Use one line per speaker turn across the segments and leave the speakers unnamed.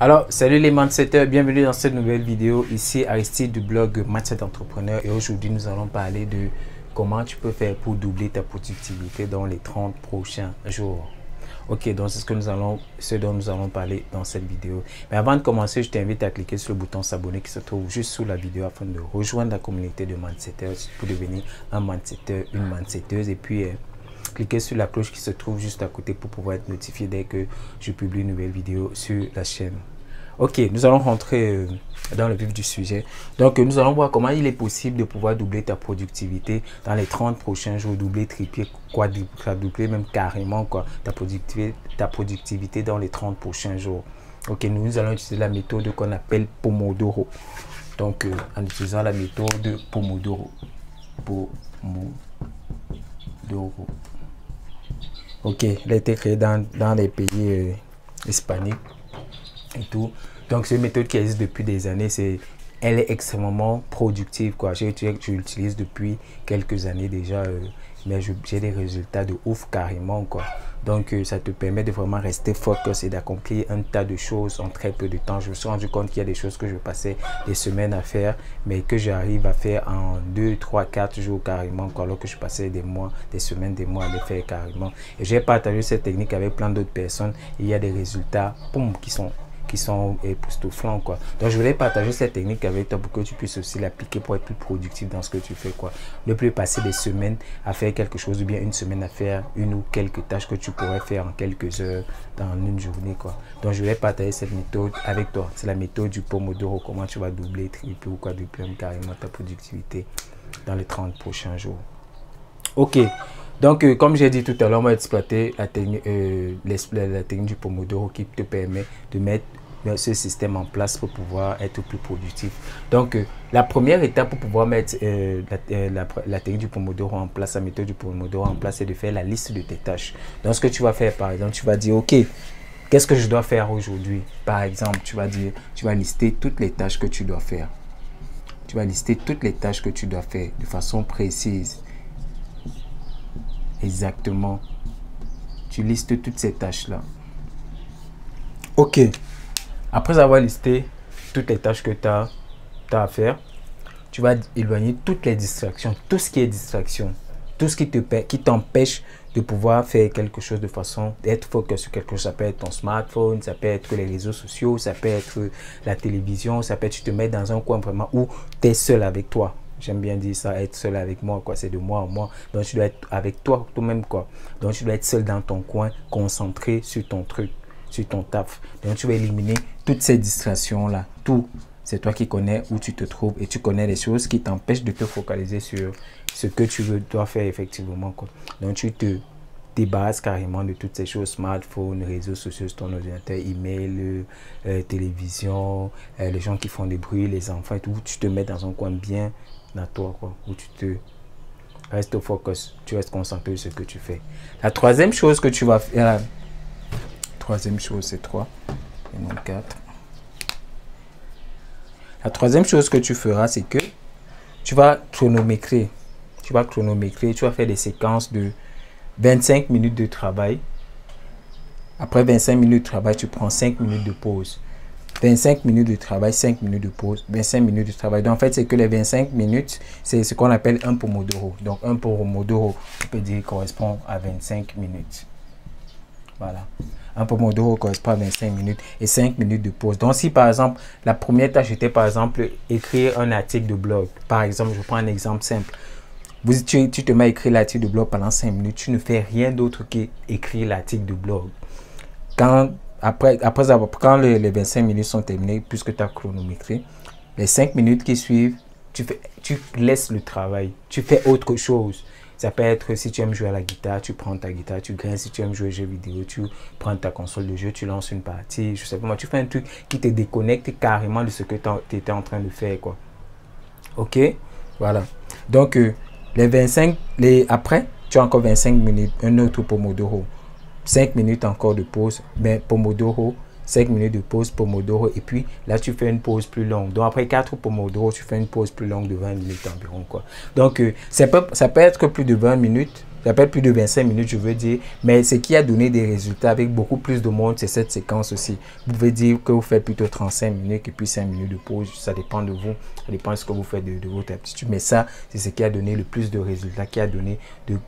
Alors, salut les mindsetters, bienvenue dans cette nouvelle vidéo. Ici Aristide du blog Mindset Entrepreneur et aujourd'hui nous allons parler de comment tu peux faire pour doubler ta productivité dans les 30 prochains jours. Ok, donc c'est ce dont nous allons parler dans cette vidéo. Mais avant de commencer, je t'invite à cliquer sur le bouton s'abonner qui se trouve juste sous la vidéo afin de rejoindre la communauté de mindsetters pour devenir un mindsetter, une mindsetteuse et puis cliquez sur la cloche qui se trouve juste à côté pour pouvoir être notifié dès que je publie une nouvelle vidéo sur la chaîne. Ok, nous allons rentrer dans le vif du sujet. Donc, nous allons voir comment il est possible de pouvoir doubler ta productivité dans les 30 prochains jours, doubler, tripler, quadrupler, même carrément ta productivité dans les 30 prochains jours. Ok, nous allons utiliser la méthode qu'on appelle Pomodoro. Donc, en utilisant la méthode de Pomodoro. Ok, elle a été créée dans les pays hispaniques et tout. Donc, c'est une méthode qui existe depuis des années. Elle est extrêmement productive, quoi. Je l'utilise depuis quelques années déjà, mais j'ai des résultats de ouf carrément, quoi. Donc, ça te permet de vraiment rester focus et d'accomplir un tas de choses en très peu de temps. Je me suis rendu compte qu'il y a des choses que je passais des semaines à faire, mais que j'arrive à faire en 2, 3, 4 jours carrément, quoi, alors que je passais des mois, des semaines, des mois à les faire carrément. Et j'ai partagé cette technique avec plein d'autres personnes. Et il y a des résultats, boum, qui sont époustouflants, quoi. Donc je voulais partager cette technique avec toi pour que tu puisses aussi l'appliquer pour être plus productif dans ce que tu fais, quoi. Ne plus passer des semaines à faire quelque chose ou bien une semaine à faire une ou quelques tâches que tu pourrais faire en quelques heures dans une journée, quoi. Donc je voulais partager cette méthode avec toi. C'est la méthode du Pomodoro. Comment tu vas doubler, tripler ou quadrupler carrément ta productivité dans les 30 prochains jours. Ok. Donc, comme j'ai dit tout à l'heure, on va exploiter la technique du Pomodoro qui te permet de mettre ce système en place pour pouvoir être plus productif. Donc, la première étape pour pouvoir mettre la technique du Pomodoro en place, la méthode du Pomodoro en place, c'est de faire la liste de tes tâches. Donc, ce que tu vas faire, par exemple, tu vas dire, ok, qu'est-ce que je dois faire aujourd'hui? Par exemple, tu vas lister toutes les tâches que tu dois faire. Tu vas lister toutes les tâches que tu dois faire de façon précise. Exactement. Tu listes toutes ces tâches-là. Ok. Après avoir listé toutes les tâches que tu as à faire, tu vas éloigner toutes les distractions, tout ce qui est distraction, tout ce qui t'empêche de pouvoir faire quelque chose de façon d'être focus sur quelque chose. Ça peut être ton smartphone, ça peut être les réseaux sociaux, ça peut être la télévision, ça peut être tu te mets dans un coin vraiment où tu es seul avec toi. J'aime bien dire ça, être seul avec moi, quoi. C'est de moi en moi. Donc, tu dois être avec toi-même, quoi. Donc, tu dois être seul dans ton coin, concentré sur ton truc, sur ton taf. Donc, tu vas éliminer toutes ces distractions-là. Tout, c'est toi qui connais où tu te trouves et tu connais les choses qui t'empêchent de te focaliser sur ce que tu dois faire effectivement, quoi. Donc, tu te débarrasses carrément de toutes ces choses, smartphone, réseaux sociaux, ton ordinateur, email, télévision, les gens qui font des bruits, les enfants et tout. Tu te mets dans un coin bien dans toi, quoi, où tu te restes au focus, tu restes concentré sur ce que tu fais. La troisième chose que tu vas faire, troisième chose c'est 3 et non 4. La troisième chose que tu feras, c'est que tu vas chronométrer. Tu vas faire des séquences de 25 minutes de travail. Après 25 minutes de travail, tu prends 5 minutes de pause. 25 minutes de travail, 5 minutes de pause, 25 minutes de travail. Donc, en fait, c'est que les 25 minutes, c'est ce qu'on appelle un Pomodoro. Donc, un Pomodoro, on peut dire, correspond à 25 minutes. Voilà. Un Pomodoro correspond à 25 minutes et 5 minutes de pause. Donc, si par exemple, la première tâche était par exemple écrire un article de blog. Par exemple, je prends un exemple simple. Tu te mets à écrire l'article de blog pendant 5 minutes. Tu ne fais rien d'autre qu'écrire l'article de blog. Quand les 25 minutes sont terminées, puisque tu as chronométré, les 5 minutes qui suivent, tu laisses le travail. Tu fais autre chose. Ça peut être, si tu aimes jouer à la guitare, tu prends ta guitare, tu grinces. Si tu aimes jouer aux jeux vidéo, tu prends ta console de jeu, tu lances une partie. Je sais pas moi, tu fais un truc qui te déconnecte carrément de ce que tu étais en train de faire, quoi. Ok? Voilà. Donc, après, tu as encore 25 minutes, un autre Pomodoro. 5 minutes encore de pause, mais Pomodoro, 5 minutes de pause, Pomodoro, et puis là, tu fais une pause plus longue. Donc, après 4 Pomodoro, tu fais une pause plus longue de 20 minutes environ, quoi. Donc, ça peut être plus de 20 minutes, Ça peut être plus de 25 minutes, je veux dire. Mais ce qui a donné des résultats avec beaucoup plus de monde, c'est cette séquence aussi. Vous pouvez dire que vous faites plutôt 35 minutes et puis 5 minutes de pause. Ça dépend de vous. Ça dépend de ce que vous faites de votre aptitude. Mais ça, c'est ce qui a donné le plus de résultats, qui a donné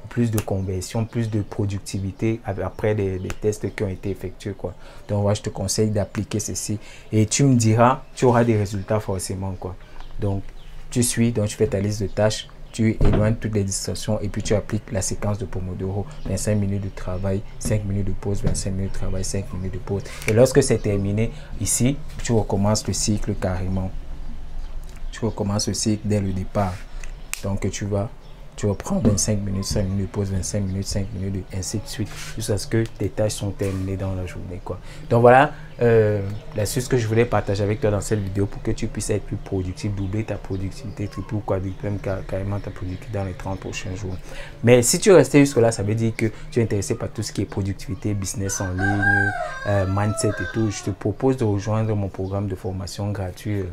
plus de conversion, plus de productivité après des tests qui ont été effectués, quoi. Donc, moi, je te conseille d'appliquer ceci. Et tu me diras, tu auras des résultats forcément, quoi. Donc, tu suis, donc tu fais ta liste de tâches. Tu éloignes toutes les distractions et puis tu appliques la séquence de Pomodoro. 25 minutes de travail, 5 minutes de pause, 25 minutes de travail, 5 minutes de pause. Et lorsque c'est terminé, ici, tu recommences le cycle carrément. Tu recommences le cycle dès le départ. Donc tu reprends 25 minutes, 5 minutes de pause, 25 minutes, 5 minutes, ainsi de suite, jusqu'à ce que tes tâches sont terminées dans la journée, quoi. Donc voilà l'astuce que je voulais partager avec toi dans cette vidéo pour que tu puisses être plus productif, doubler ta productivité, tripler ou quadrupler carrément ta productivité dans les 30 prochains jours. Mais si tu es resté jusque là, ça veut dire que tu es intéressé par tout ce qui est productivité, business en ligne, mindset et tout. Je te propose de rejoindre mon programme de formation gratuit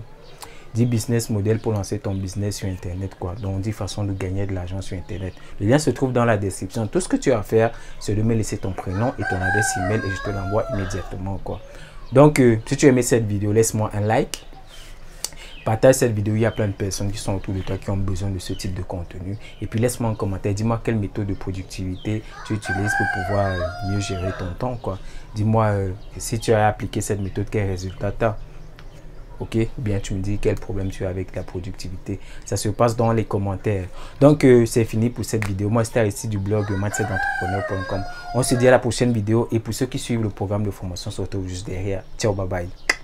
10 business modèles pour lancer ton business sur Internet, quoi. Donc, 10 façons de gagner de l'argent sur Internet. Le lien se trouve dans la description. Tout ce que tu as à faire, c'est de me laisser ton prénom et ton adresse email et je te l'envoie immédiatement, quoi. Donc, si tu as aimé cette vidéo, laisse-moi un like. Partage cette vidéo, il y a plein de personnes qui sont autour de toi qui ont besoin de ce type de contenu. Et puis, laisse-moi un commentaire. Dis-moi quelle méthode de productivité tu utilises pour pouvoir mieux gérer ton temps, quoi. Dis-moi si tu as appliqué cette méthode, quel résultat tu as. Ok, ou bien tu me dis quel problème tu as avec la productivité. Ça se passe dans les commentaires. Donc, c'est fini pour cette vidéo. Moi, c'était Aristide du blog mindsetentrepreneur.com. On se dit à la prochaine vidéo. Et pour ceux qui suivent le programme de formation, on se retrouve juste derrière. Ciao, bye bye.